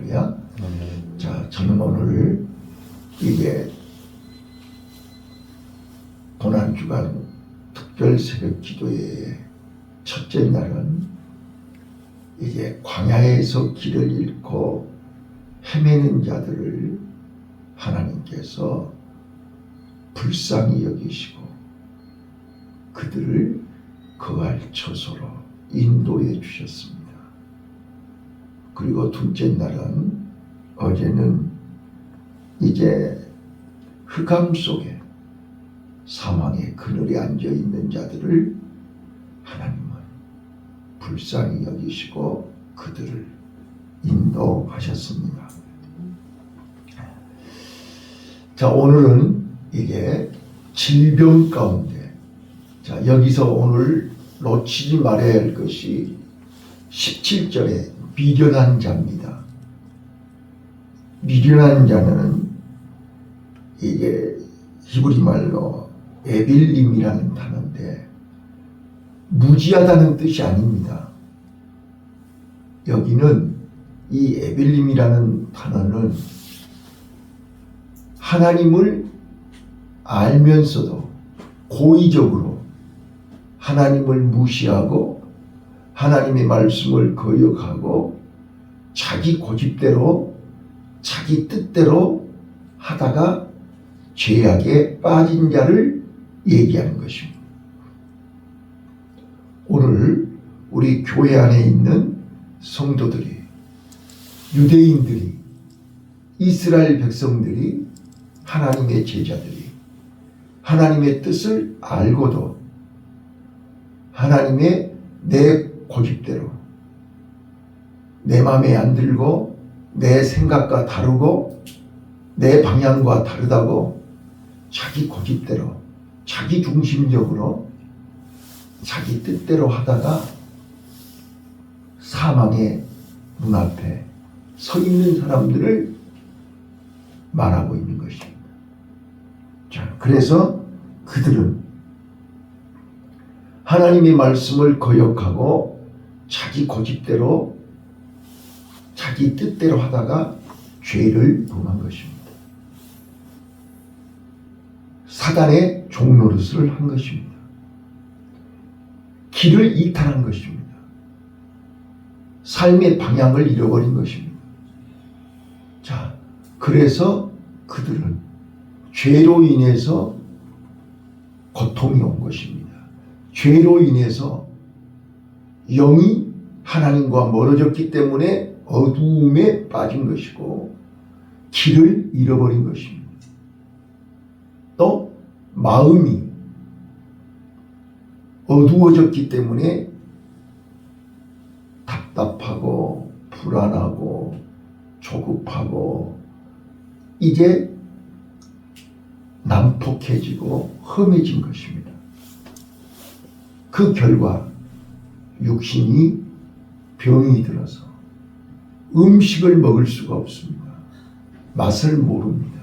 할렐루야. 자, 저는 오늘 이게 고난주간 특별 새벽 기도의 첫째 날은 이게 광야에서 길을 잃고 헤매는 자들을 하나님께서 불쌍히 여기시고 그들을 거할 처소로 인도해 주셨습니다. 그리고 둘째 날은 어제는 이제 흑암 속에 사망의 그늘에 앉아 있는 자들을 하나님은 불쌍히 여기시고 그들을 인도하셨습니다. 자, 오늘은 이게 질병 가운데, 자, 여기서 오늘 놓치지 말아야 할 것이 17절에 미련한 자입니다. 미련한 자는 이게 히브리 말로 에빌림이라는 단어인데 무지하다는 뜻이 아닙니다. 여기는 이 에빌림이라는 단어는 하나님을 알면서도 고의적으로 하나님을 무시하고 하나님의 말씀을 거역하고 자기 고집대로 자기 뜻대로 하다가 죄악에 빠진 자를 얘기하는 것입니다. 오늘 우리 교회 안에 있는 성도들이, 유대인들이, 이스라엘 백성들이, 하나님의 제자들이 하나님의 뜻을 알고도 하나님의 내 고집대로 내 마음에 안 들고 내 생각과 다르고 내 방향과 다르다고 자기 고집대로 자기 중심적으로 자기 뜻대로 하다가 사망의 문 앞에 서 있는 사람들을 말하고 있는 것입니다. 자, 그래서 그들은 하나님의 말씀을 거역하고 자기 고집대로 자기 뜻대로 하다가 죄를 범한 것입니다. 사단의 종노릇을 한 것입니다. 길을 이탈한 것입니다. 삶의 방향을 잃어버린 것입니다. 자, 그래서 그들은 죄로 인해서 고통이 온 것입니다. 죄로 인해서 영이 하나님과 멀어졌기 때문에 어두움에 빠진 것이고 길을 잃어버린 것입니다. 또 마음이 어두워졌기 때문에 답답하고 불안하고 조급하고 이제 난폭해지고 험해진 것입니다. 그 결과 육신이 병이 들어서 음식을 먹을 수가 없습니다. 맛을 모릅니다.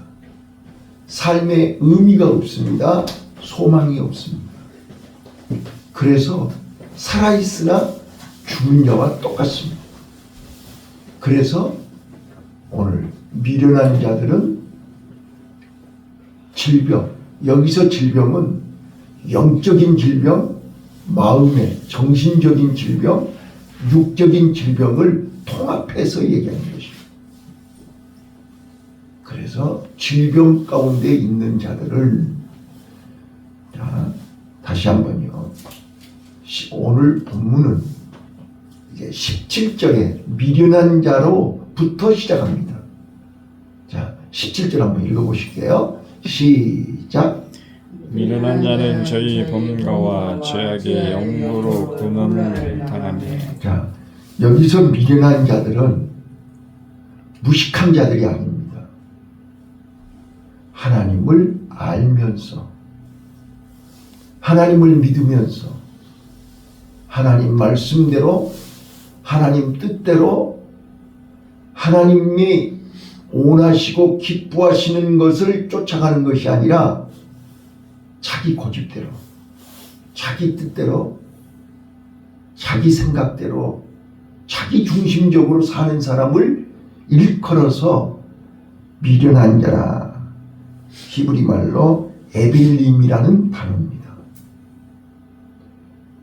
삶에 의미가 없습니다. 소망이 없습니다. 그래서 살아있으나 죽은 자와 똑같습니다. 그래서 오늘 미련한 자들은 질병, 여기서 질병은 영적인 질병, 마음의 정신적인 질병, 육적인 질병을 통합해서 얘기하는 것입니다. 그래서 질병 가운데 있는 자들을, 자, 다시 한번요. 오늘 본문은 이제 17절에 미련한 자로부터 시작합니다. 자, 17절 한번 읽어보실게요. 시작. 미련한 자는 저희 범과와 죄악의 영으로 군함을 당하니. 자, 여기서 미련한 자들은 무식한 자들이 아닙니다. 하나님을 알면서 하나님을 믿으면서 하나님 말씀대로 하나님 뜻대로 하나님이 원하시고 기뻐하시는 것을 쫓아가는 것이 아니라 자기 고집대로 자기 뜻대로 자기 생각대로 자기 중심적으로 사는 사람을 일컬어서 미련한 자라. 히브리 말로 에빌림이라는 단어입니다.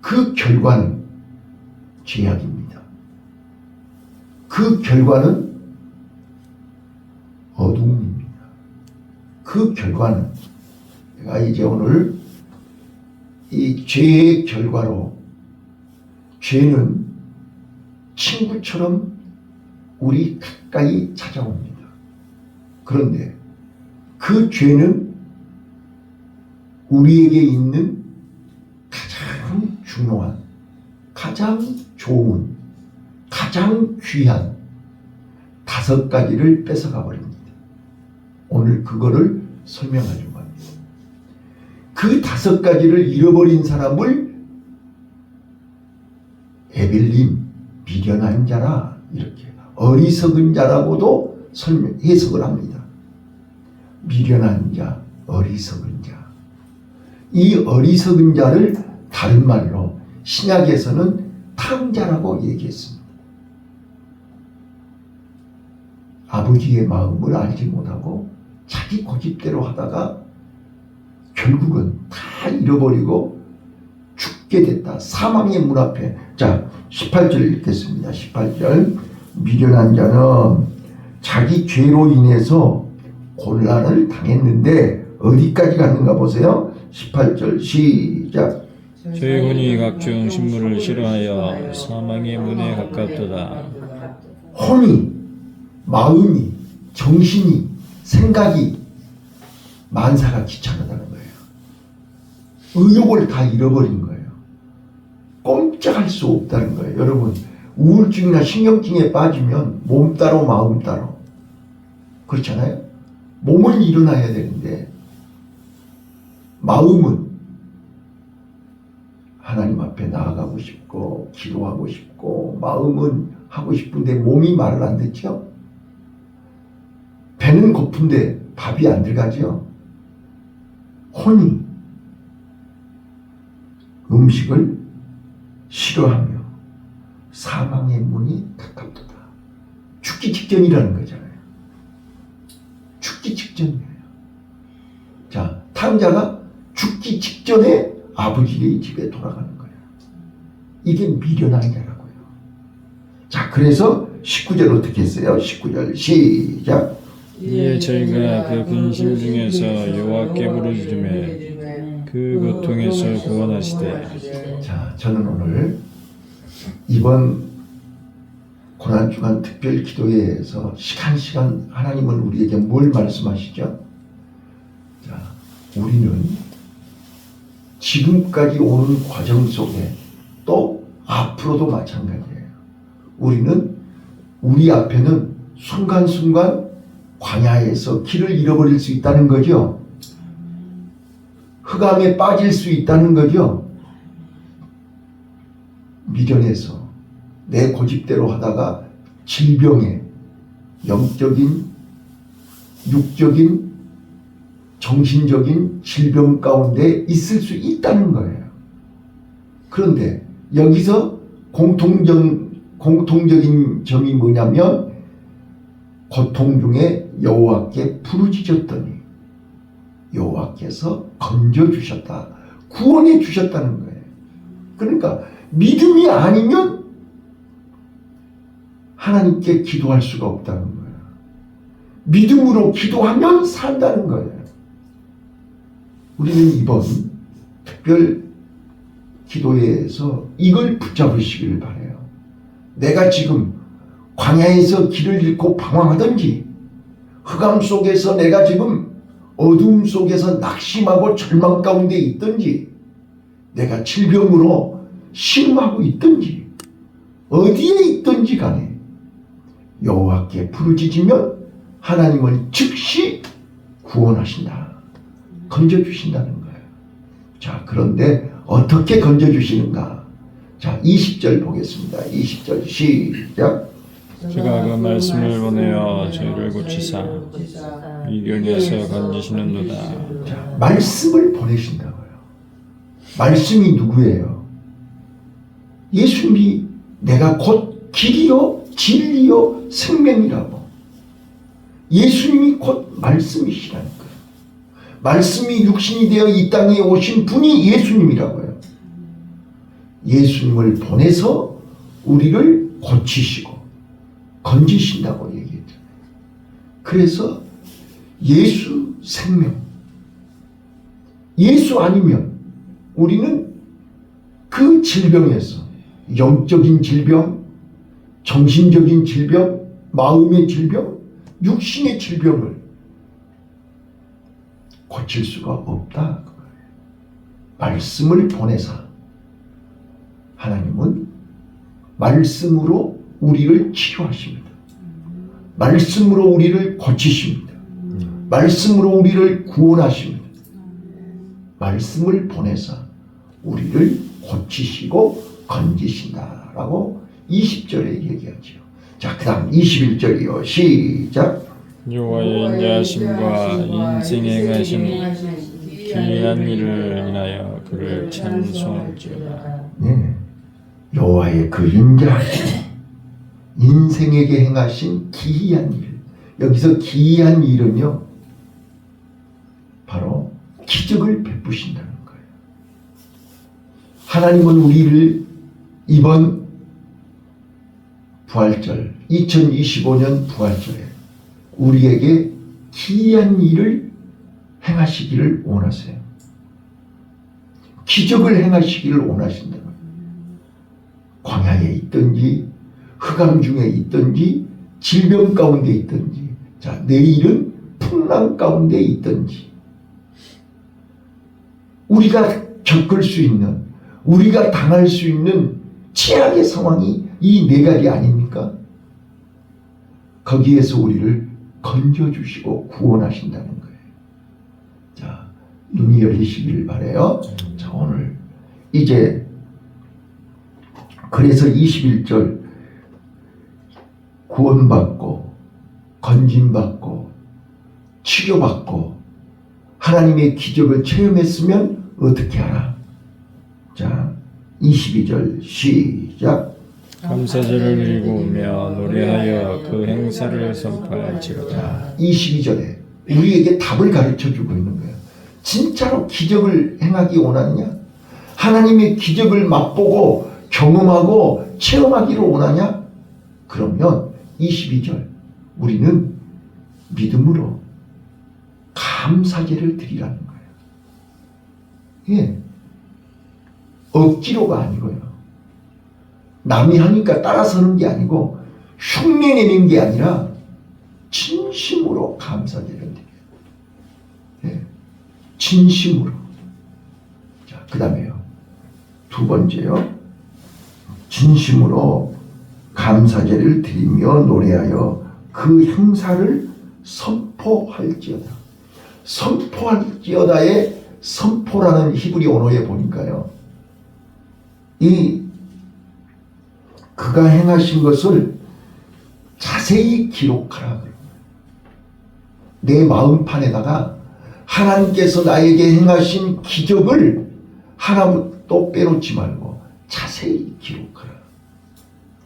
그 결과는 죄악입니다. 그 결과는 어두움입니다. 그 결과는 내가 이제 오늘 이 죄의 결과로 죄는 친구처럼 우리 가까이 찾아옵니다. 그런데 그 죄는 우리에게 있는 가장 중요한, 가장 좋은, 가장 귀한 5가지를 뺏어가 버립니다. 오늘 그거를 설명하려고 합니다. 그 5가지를 잃어버린 사람을 에벨림, 미련한 자라, 이렇게 어리석은 자라고도 해석을 합니다. 미련한 자, 어리석은 자. 이 어리석은 자를 다른 말로 신약에서는 탕자라고 얘기했습니다. 아버지의 마음을 알지 못하고 자기 고집대로 하다가 결국은 다 잃어버리고 죽게 됐다. 사망의 문 앞에. 자, 18절 읽겠습니다. 18절. 미련한 자는 자기 죄로 인해서 곤란을 당했는데 어디까지 갔는가 보세요. 18절 시작. 저희 혼이 각종 신물을 싫어하여 사망의 문에 가깝도다. 혼이, 마음이, 정신이, 생각이 만사가 귀찮아다는 거예요. 의욕을 다 잃어버린 거예요. 꼼짝할 수 없다는 거예요. 여러분, 우울증이나 신경증에 빠지면 몸 따로 마음 따로. 그렇잖아요? 몸은 일어나야 되는데 마음은 하나님 앞에 나아가고 싶고 기도하고 싶고 마음은 하고 싶은데 몸이 말을 안 듣죠? 배는 고픈데 밥이 안 들어가죠? 혼이 음식을 싫어하며 사망의 문이 가깝도다. 죽기 직전이라는 거잖아요. 죽기 직전이에요. 자, 탕자가 죽기 직전에 아버지의 집에 돌아가는 거예요. 이게 미련한 자라고요. 자, 그래서 19절 어떻게 했어요? 19절 시작. 이에 저희가 그 근심 중에서 여호와께 부르짖으며 그 고통에서 구원하시되. 자, 저는 오늘 이번 고난주간 특별 기도회에서 시간 하나님은 우리에게 뭘 말씀하시죠? 자, 우리는 지금까지 오는 과정 속에 또 앞으로도 마찬가지예요. 우리는 우리 앞에는 순간순간 광야에서 길을 잃어버릴 수 있다는 거죠. 흑암에 빠질 수 있다는 거죠. 미련해서 내 고집대로 하다가 질병에 영적인, 육적인, 정신적인 질병 가운데 있을 수 있다는 거예요. 그런데 여기서 공통적인 점이 뭐냐면 고통 중에 여호와께 부르짖었더니 여호와께서 건져주셨다. 구원해 주셨다는 거예요. 그러니까 믿음이 아니면 하나님께 기도할 수가 없다는 거예요. 믿음으로 기도하면 산다는 거예요. 우리는 이번 특별 기도회에서 이걸 붙잡으시길 바라요. 내가 지금 광야에서 길을 잃고 방황하든지 흑암 속에서 내가 지금 어둠 속에서 낙심하고 절망 가운데 있든지 내가 질병으로 신음하고 있든지 어디에 있든지 간에 여호와께 부르짖으면 하나님은 즉시 구원하신다. 건져주신다는 거예요. 자, 그런데 어떻게 건져주시는가? 자, 20절 보겠습니다. 20절 시작. 제가 그 말씀을 보내어 저희를 고치사 미련에서 건지시는도다. 자, 말씀을 보내신다고요. 말씀이 누구예요? 예수님이 내가 곧 길이요 진리요 생명이라고 예수님이 곧 말씀이시라는 거예요. 말씀이 육신이 되어 이 땅에 오신 분이 예수님이라고요. 예수님을 보내서 우리를 고치시고 건지신다고 얘기했잖아요. 그래서 예수 생명, 예수 아니면 우리는 그 질병에서 영적인 질병, 정신적인 질병, 마음의 질병, 육신의 질병을 고칠 수가 없다. 말씀을 보내사 하나님은 말씀으로 우리를 치료하십니다. 말씀으로 우리를 고치십니다. 말씀으로 우리를 구원하십니다. 말씀을 보내사 우리를 고치시고 건지신다라고 20절에 얘기하죠. 자, 그 다음 21절이요. 시작. 여호와의 인자하심과 인생에 행하신 기이한 일을 인하여 그를 찬송할지어다. 네. 여호와의 그 인자하심, 인생에게 행하신 기이한 일. 여기서 기이한 일은요, 바로 기적을 베푸신다는 거예요. 하나님은 우리를 이번 부활절, 2025년 부활절에 우리에게 기이한 일을 행하시기를 원하세요. 기적을 행하시기를 원하신다는 거예요. 광야에 있든지 흑암 중에 있든지 질병 가운데 있든지, 자, 내일은 풍랑 가운데 있든지, 우리가 겪을 수 있는, 우리가 당할 수 있는 최악의 상황이 이 네 가지 아닙니까? 거기에서 우리를 건져주시고 구원하신다는 거예요. 자, 눈이 열리시기를 바라요. 자, 오늘 이제 그래서 21절 구원받고 건짐받고 치료받고 하나님의 기적을 체험했으면 어떻게 하라? 자, 22절 시작. 감사제를 드리고 오며 노래하여 그 행사를 선포할지로다. 22절에 우리에게 답을 가르쳐주고 있는 거예요. 진짜로 기적을 행하기 원하느냐? 하나님의 기적을 맛보고 경험하고 체험하기를 원하냐? 그러면 22절 우리는 믿음으로 감사제를 드리라는 거예요. 예, 억지로가 아니고요. 남이 하니까 따라서는 게 아니고 흉내내는 게 아니라 진심으로 감사제를 드려요. 예, 진심으로. 자, 그 다음에요. 두 번째요. 진심으로 감사제를 드리며 노래하여 그 행사를 선포할지어다. 선포할지어다의 선포라는 히브리 언어에 보니까요, 그가 행하신 것을 자세히 기록하라. 내 마음판에다가 하나님께서 나에게 행하신 기적을 하나도 빼놓지 말고 자세히 기록하라.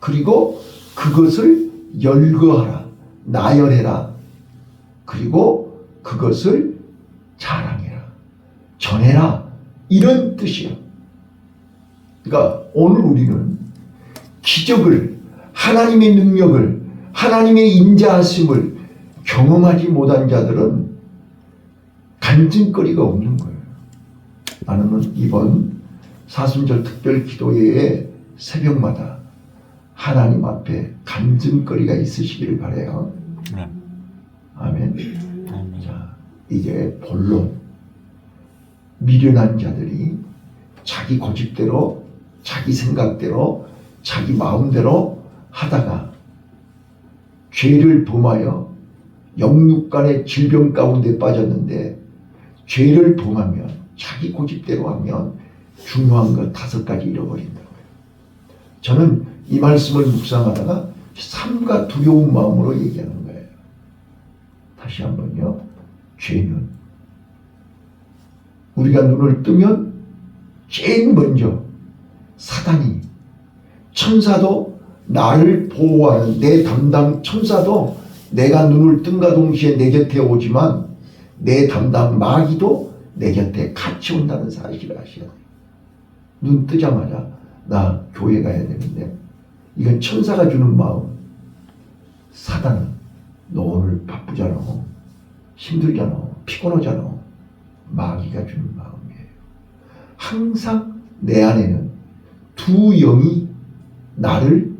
그리고 그것을 열거하라. 나열해라. 그리고 그것을 자랑해라. 전해라. 이런 뜻이야. 그러니까 오늘 우리는 기적을, 하나님의 능력을, 하나님의 인자하심을 경험하지 못한 자들은 간증거리가 없는 거예요. 나는 이번 사순절 특별 기도회에 새벽마다 하나님 앞에 간증거리가 있으시기를 바라요. 아멘. 자, 이제 본론. 미련한 자들이 자기 고집대로, 자기 생각대로, 자기 마음대로 하다가 죄를 범하여 영육간의 질병 가운데 빠졌는데, 죄를 범하면 자기 고집대로 하면 중요한 것 5가지 잃어버린다고요. 저는 이 말씀을 묵상하다가 삼가 두려운 마음으로 얘기하는 거예요. 다시 한번요. 죄는 우리가 눈을 뜨면 제일 먼저 사단이, 천사도, 나를 보호하는 내 담당 천사도 내가 눈을 뜬과 동시에 내 곁에 오지만 내 담당 마귀도 내 곁에 같이 온다는 사실을 아셔야 돼요. 눈 뜨자마자 나 교회 가야 되는데, 이건 천사가 주는 마음. 사단은 너 오늘 바쁘잖아, 힘들잖아, 피곤하잖아. 마귀가 주는 마음이에요. 항상 내 안에는 두 영이 나를,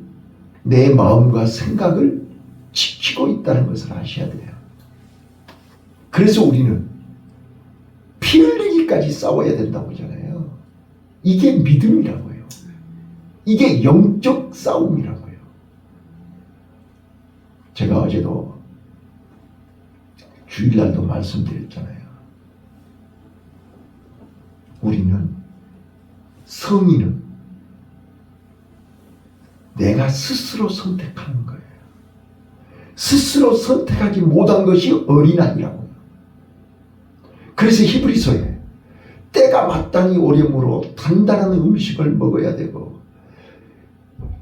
내 마음과 생각을 지키고 있다는 것을 아셔야 돼요. 그래서 우리는 피 흘리기까지 싸워야 된다고 하잖아요. 이게 믿음이라고요. 이게 영적 싸움이라고요. 제가 어제도 주일날도 말씀드렸잖아요. 우리는, 성인은 내가 스스로 선택하는 거예요. 스스로 선택하지 못한 것이 어린아이라고요. 그래서 히브리서에 때가 마땅히 오려므로 단단한 음식을 먹어야 되고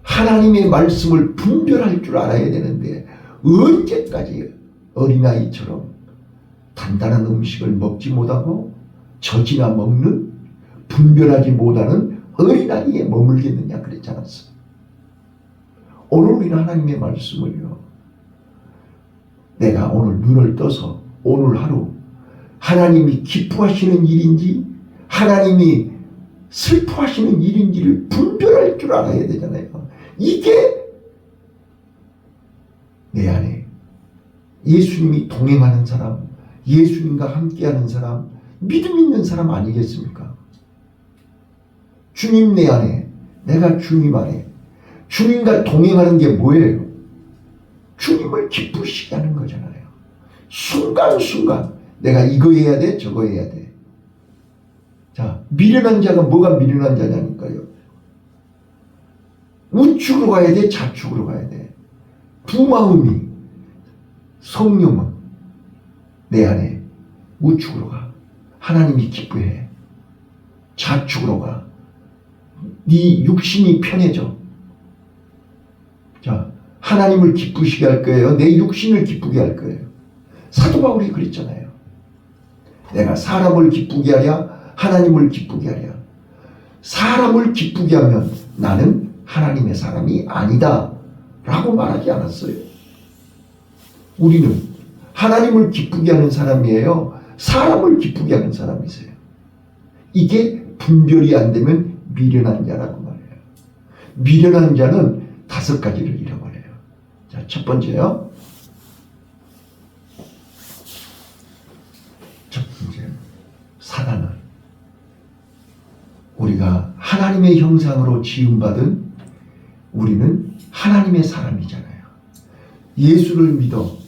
하나님의 말씀을 분별할 줄 알아야 되는데, 언제까지 어린아이처럼 단단한 음식을 먹지 못하고 젖이나 먹는, 분별하지 못하는 어린아이에 머물겠느냐 그랬지 않았어. 오늘 우리는 하나님의 말씀을요, 내가 오늘 눈을 떠서 오늘 하루 하나님이 기뻐하시는 일인지 하나님이 슬퍼하시는 일인지를 분별할 줄 알아야 되잖아요. 이게 내 안에 예수님이 동행하는 사람, 예수님과 함께하는 사람, 믿음 있는 사람 아니겠습니까? 주님 내 안에, 내가 주님 안에, 주님과 동행하는 게 뭐예요? 주님을 기쁘시게 하는 거잖아요. 순간순간 내가 이거 해야 돼, 저거 해야 돼. 자, 미련한 자가 뭐가 미련한 자냐니까요. 우측으로 가야 돼, 좌측으로 가야 돼. 두 마음이, 성령은 내 안에 우측으로 가. 하나님이 기뻐해. 좌측으로 가. 네 육신이 편해져. 자, 하나님을 기쁘시게 할 거예요? 내 육신을 기쁘게 할 거예요? 사도 바울이 그랬잖아요. 내가 사람을 기쁘게 하랴, 하나님을 기쁘게 하랴. 사람을 기쁘게 하면 나는 하나님의 사람이 아니다 라고 말하지 않았어요. 우리는 하나님을 기쁘게 하는 사람이에요? 사람을 기쁘게 하는 사람이세요? 이게 분별이 안 되면 미련한 자라고 말해요. 미련한 자는 5가지를 잃어버려요. 자, 첫 번째요. 첫 번째, 사단은 우리가 하나님의 형상으로 지음받은, 우리는 하나님의 사람이잖아요. 예수를 믿어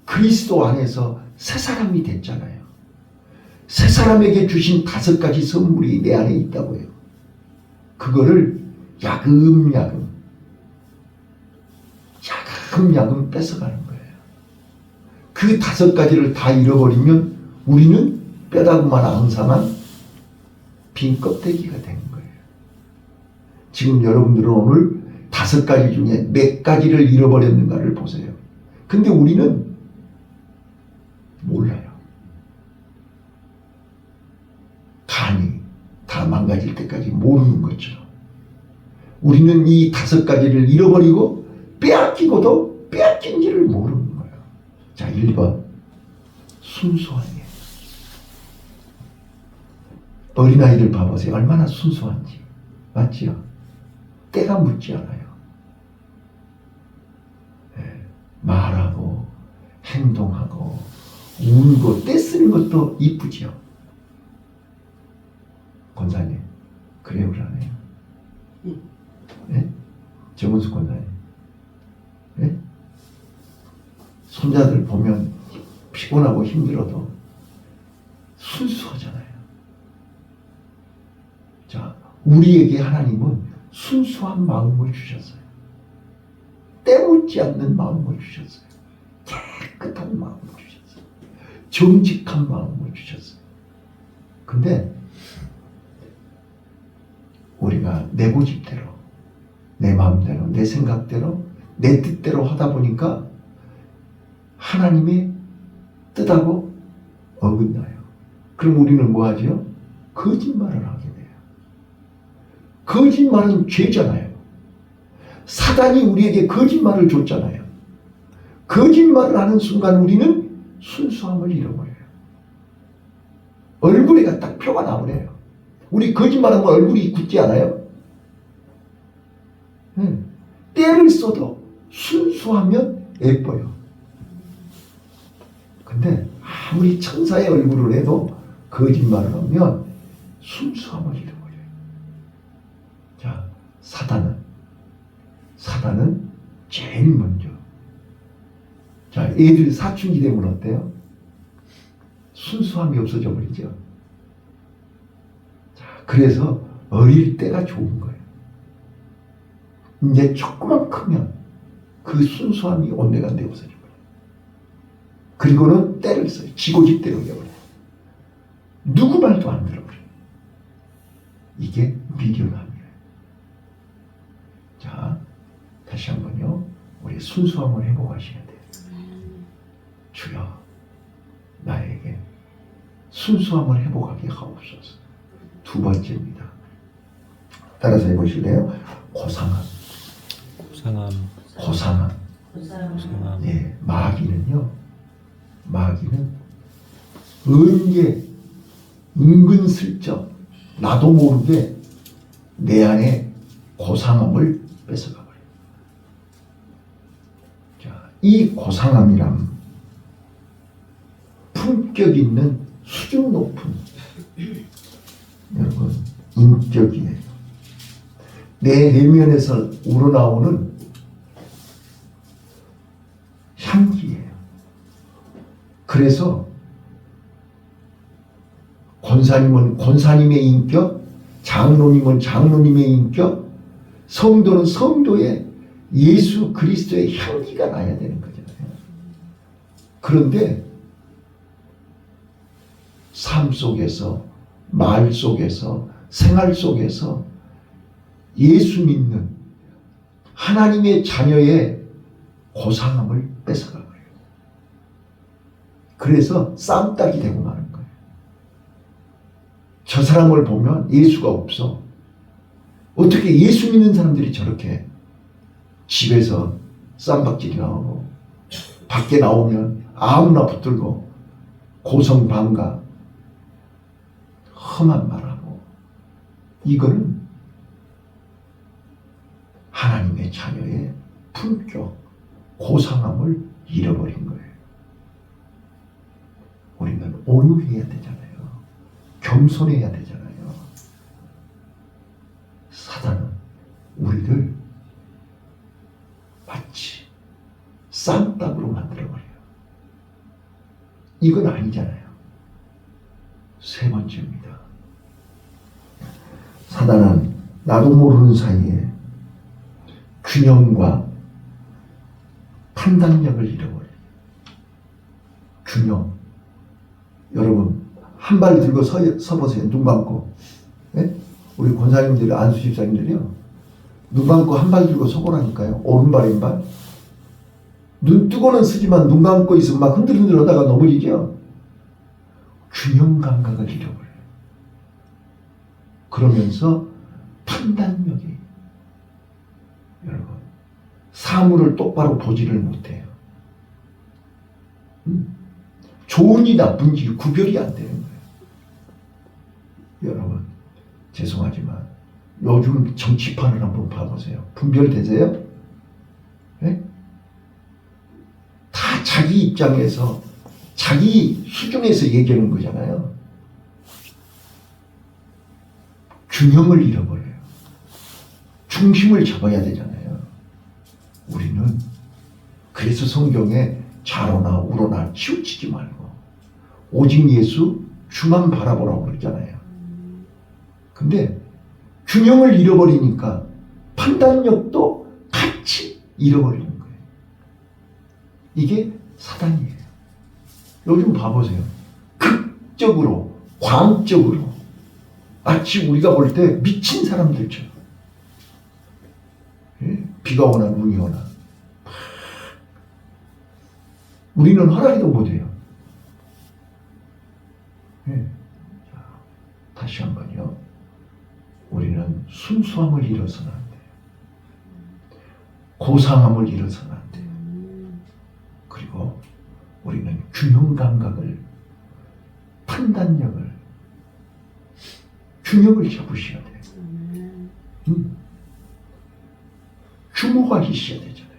그리스도 안에서 새 사람이 됐잖아요. 새 사람에게 주신 5가지 선물이 내 안에 있다고요. 그거를 야금야금 뺏어가는 거예요. 그 5가지를 다 잃어버리면 우리는 뼈다구만 앙상한 빈 껍데기가 되는 거예요. 지금 여러분들은 오늘 5가지 중에 몇 가지를 잃어버렸는가를 보세요. 근데 우리는 몰라요. 간이 다 망가질 때까지 모르는 것처럼 우리는 이 5가지를 잃어버리고 빼앗기고도 빼앗긴지를 모르는 거예요. 자, 1번 순수하게. 어린아이들 봐보세요. 얼마나 순수한지. 맞지요? 때가 묻지 않아요. 네. 말하고 행동하고 울고 떼쓰는 것도 이쁘지요. 권사님, 그래요, 그러네요. 네? 정은숙 권사님. 네? 손자들 보면 피곤하고 힘들어도 순수하잖아요. 자, 우리에게 하나님은 순수한 마음을 주셨어요. 때묻지 않는 마음을 주셨어요. 깨끗한 마음을 주셨어요. 정직한 마음을 주셨어요. 근데 우리가 내 고집대로, 내 마음대로, 내 생각대로, 내 뜻대로 하다 보니까 하나님의 뜻하고 어긋나요. 그럼 우리는 뭐 하죠? 거짓말을 하게 돼요. 거짓말은 죄잖아요. 사단이 우리에게 거짓말을 줬잖아요. 거짓말을 하는 순간 우리는 순수함을 잃어버려요. 얼굴에가 딱 표가 나오네요. 우리 거짓말하면 얼굴이 굳지 않아요? 때를 써도 순수하면 예뻐요. 근데 아무리 천사의 얼굴을 해도 거짓말을 하면 순수함을 잃어버려요. 자, 사단은 제일 먼저. 자, 애들 사춘기 되면 어때요? 순수함이 없어져 버리죠. 자, 그래서 어릴 때가 좋은 거예요. 이제 조금만 크면 그 순수함이 온데간데 없어져 버려요. 그리고는 때를 써요. 지고집대로 해버려요. 누구 말도 안 들어버려요. 이게 미련함이에요. 자, 다시 한번요. 우리 순수함을 회복하셔야 돼요. 주여, 나에게 순수함을 회복하게 하옵소서. 두 번째입니다. 따라서 해보실래요? 고상함. 예, 마귀는 언제 은근슬쩍 나도 모르게 내 안에 고상함을 뺏어가 버려요. 자, 이 고상함이란 품격 있는 수준 높은 여러분 인격이에요. 내 내면에서 우러나오는 향기예요. 그래서 권사님은 권사님의 인격, 장로님은 장로님의 인격, 성도는 성도의 예수 그리스도의 향기가 나야 되는 거잖아요. 그런데 삶 속에서, 말 속에서, 생활 속에서 예수 믿는 하나님의 자녀의 고상함을 뺏어가 버려요. 그래서 쌈딱이 되고 마는 거예요. 저 사람을 보면 예수가 없어. 어떻게 예수 믿는 사람들이 저렇게 집에서 쌈박질이나 하고 밖에 나오면 아무나 붙들고 고성방가 험한 말하고, 이거는 하나님의 자녀의 품격, 고상함을 잃어버린 거예요. 우리는 온유해야 되잖아요. 겸손해야 되잖아요. 사단은 우리를 마치 쌈딱으로 만들어버려요. 이건 아니잖아요. 세 번째입니다. 사단은 나도 모르는 사이에 균형과 판단력을 잃어버려요. 균형. 여러분, 한 발 들고 서보세요. 눈 감고. 네? 우리 권사님들, 안수 집사님들이요. 눈 감고 한 발 들고 서보라니까요. 오른발, 왼발. 눈 뜨고는 쓰지만 눈 감고 있으면 막 흔들흔들 하다가 넘어지죠. 균형 감각을 잃어버려요. 그러면서 판단력이, 여러분, 사물을 똑바로 보지를 못해요. 좋은지 나쁜지 구별이 안 되는 거예요. 여러분, 죄송하지만 요즘 정치판을 한번 봐보세요. 분별되세요? 네? 다 자기 입장에서, 자기 수준에서 얘기하는 거잖아요. 균형을 잃어버려요. 중심을 잡아야 되잖아요. 우리는 그래서 성경에 좌로나 우로나 치우치지 말고 오직 예수 주만 바라보라고 그러잖아요. 근데 균형을 잃어버리니까 판단력도 같이 잃어버리는 거예요. 이게 사단이에요. 요즘 봐보세요. 극적으로, 광적으로 마치 우리가 볼 때 미친 사람들처럼, 비가 오나 눈이 오나 우리는 허락이도 못해요. 네. 자, 다시 한번요. 우리는 순수함을 잃어서는 안 돼요. 고상함을 잃어서는 안 돼요. 그리고 우리는 균형 감각을, 판단력을, 균형을 잡으셔야 돼요. 규모가 있어야 되잖아요.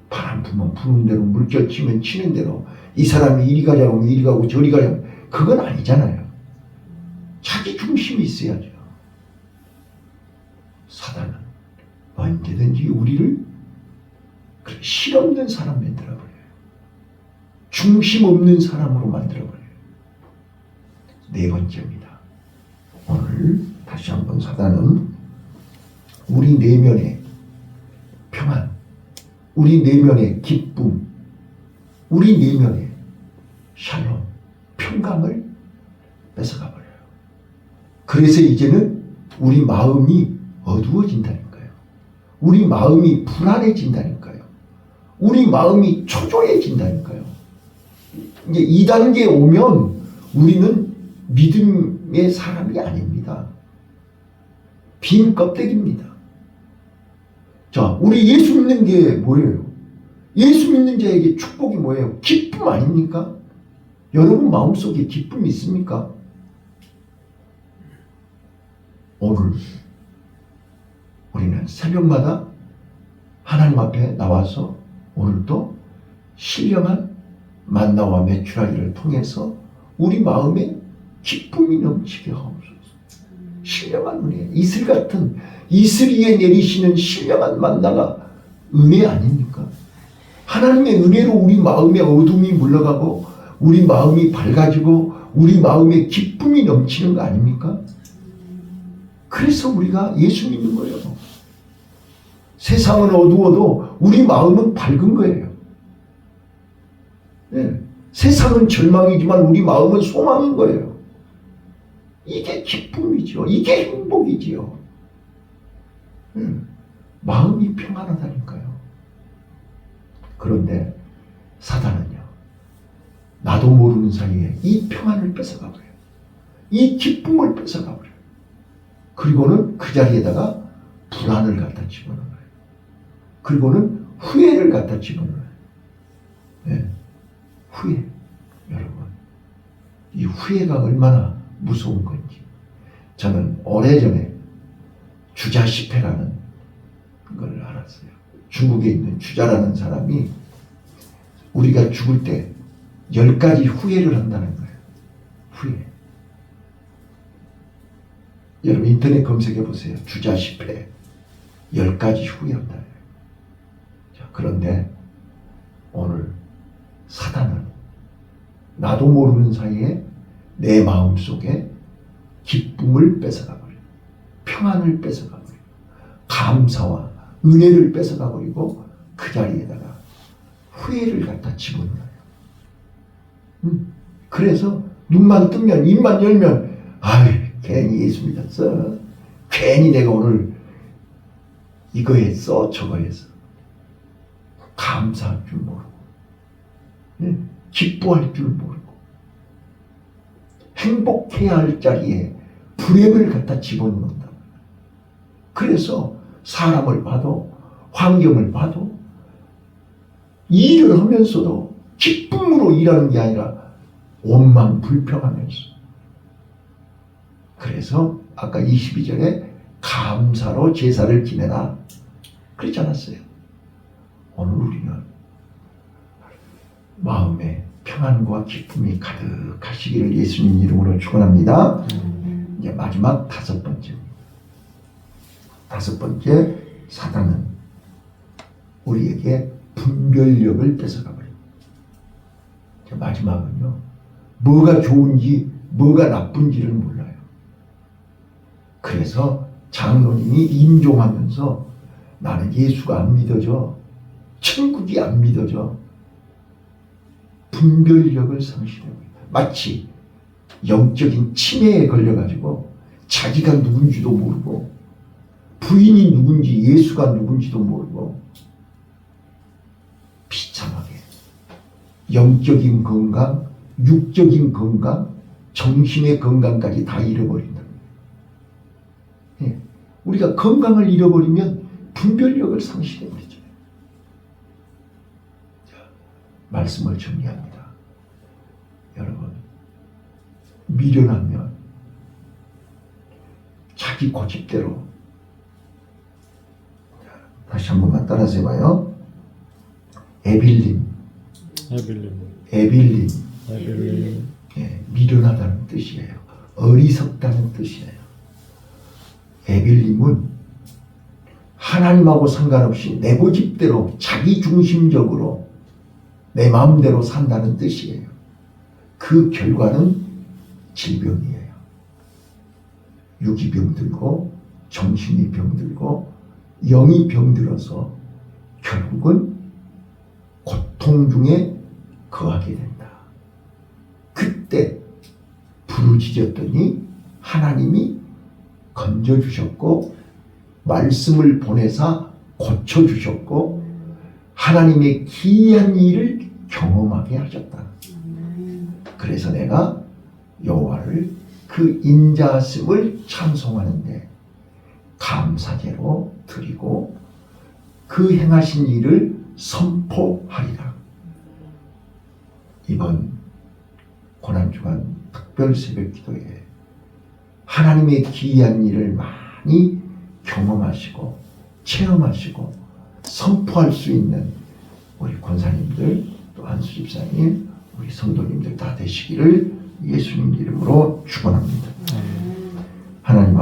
바람 불면 부는 대로, 물결 치면 치는 대로, 이 사람이 이리 가자고 하면 이리 가고 저리 가자고, 그건 아니잖아요. 자기 중심이 있어야죠. 사단은 언제든지 우리를 실없는 사람 만들어버려요. 중심 없는 사람으로 만들어버려요. 네 번째입니다. 오늘 다시 한번 사단은 우리 내면의 평안, 우리 내면의 기쁨, 우리 내면의 샬롬, 평강을 뺏어가버려요. 그래서 이제는 우리 마음이 어두워진다니까요. 우리 마음이 불안해진다니까요. 우리 마음이 초조해진다니까요. 이제 2단계에 오면 우리는 믿음의 사람이 아닙니다. 빈 껍데기입니다. 자, 우리 예수 믿는 게 뭐예요? 예수 믿는 자에게 축복이 뭐예요? 기쁨 아닙니까? 여러분 마음속에 기쁨이 있습니까? 오늘 우리는 새벽마다 하나님 앞에 나와서 오늘도 신령한 만나와 메추라기를 통해서 우리 마음에 기쁨이 넘치게 하옵소서. 신령한 은혜, 이슬 같은 이슬 위에 내리시는 신령한 만나가 은혜 아닙니까? 하나님의 은혜로 우리 마음의 어둠이 물러가고 우리 마음이 밝아지고 우리 마음에 기쁨이 넘치는 거 아닙니까? 그래서 우리가 예수 믿는 거예요. 세상은 어두워도 우리 마음은 밝은 거예요. 네. 세상은 절망이지만 우리 마음은 소망인 거예요. 이게 기쁨이죠. 이게 행복이지요. 마음이 평안하다니까요. 그런데 사단은요, 나도 모르는 사이에 이 평안을 뺏어가버려요. 이 기쁨을 뺏어가버려요. 그리고는 그 자리에다가 불안을 갖다 집어넣어요. 그리고는 후회를 갖다 집어넣어요. 네. 후회. 여러분, 이 후회가 얼마나 무서운 건지 저는 오래전에 주자시페라는 걸 알았어요. 중국에 있는 주자라는 사람이 우리가 죽을 때 10가지 후회를 한다는 거예요. 후회. 여러분 인터넷 검색해 보세요. 주자시페 10가지 후회한다. 자, 그런데 오늘 사단은 나도 모르는 사이에 내 마음속에 기쁨을 뺏어가버려요. 평안을 뺏어가버려요. 감사와 은혜를 뺏어가버리고 그 자리에다가 후회를 갖다 집어넣어요. 그래서 눈만 뜨면 입만 열면 아이 괜히 예수 믿었어. 괜히 내가 오늘 이거 했어 저거 했어. 감사할 줄 모르고 기뻐할 줄 모르고 행복해야 할 자리에 불행을 갖다 집어넣는다. 그래서 사람을 봐도 환경을 봐도 일을 하면서도 기쁨으로 일하는 게 아니라 원망 불평하면서. 그래서 아까 22절에 감사로 제사를 지내라 그렇지 않았어요? 오늘 우리는 마음에 평안과 기쁨이 가득하시기를 예수님 이름으로 축원합니다. 이제 마지막 5번째입니다. 5번째, 사단은 우리에게 분별력을 뺏어가버립니다. 마지막은요, 뭐가 좋은지 뭐가 나쁜지를 몰라요. 그래서 장로님이 임종하면서 나는 예수가 안 믿어져, 천국이 안 믿어져, 분별력을 상실해요. 마치 영적인 치매에 걸려가지고 자기가 누군지도 모르고 부인이 누군지 예수가 누군지도 모르고 비참하게 영적인 건강, 육적인 건강, 정신의 건강까지 다 잃어버린다. 예. 우리가 건강을 잃어버리면 분별력을 상실해버리죠. 자, 말씀을 정리합니다. 여러분, 미련하면 자기 고집대로, 자, 다시 한 번만 따라서 해봐요. 에빌림, 예, 미련하다는 뜻이에요. 어리석다는 뜻이에요. 에빌림은 하나님하고 상관없이 내 고집대로 자기 중심적으로 내 마음대로 산다는 뜻이에요. 그 결과는 질병이에요. 육이 병들고 정신이 병들고 영이 병들어서 결국은 고통 중에 거하게 된다. 그때 부르짖었더니 하나님이 건져주셨고 말씀을 보내사 고쳐주셨고 하나님의 기이한 일을 경험하게 하셨다. 그래서 내가 여호와를 그 인자하심을 찬송하는데 감사제로 드리고 그 행하신 일을 선포하리라. 이번 고난주간 특별 새벽기도에 하나님의 기이한 일을 많이 경험하시고 체험하시고 선포할 수 있는 우리 권사님들 또 한수 집사님 우리 성도님들 다 되시기를 예수님 이름으로 축원합니다. 하나님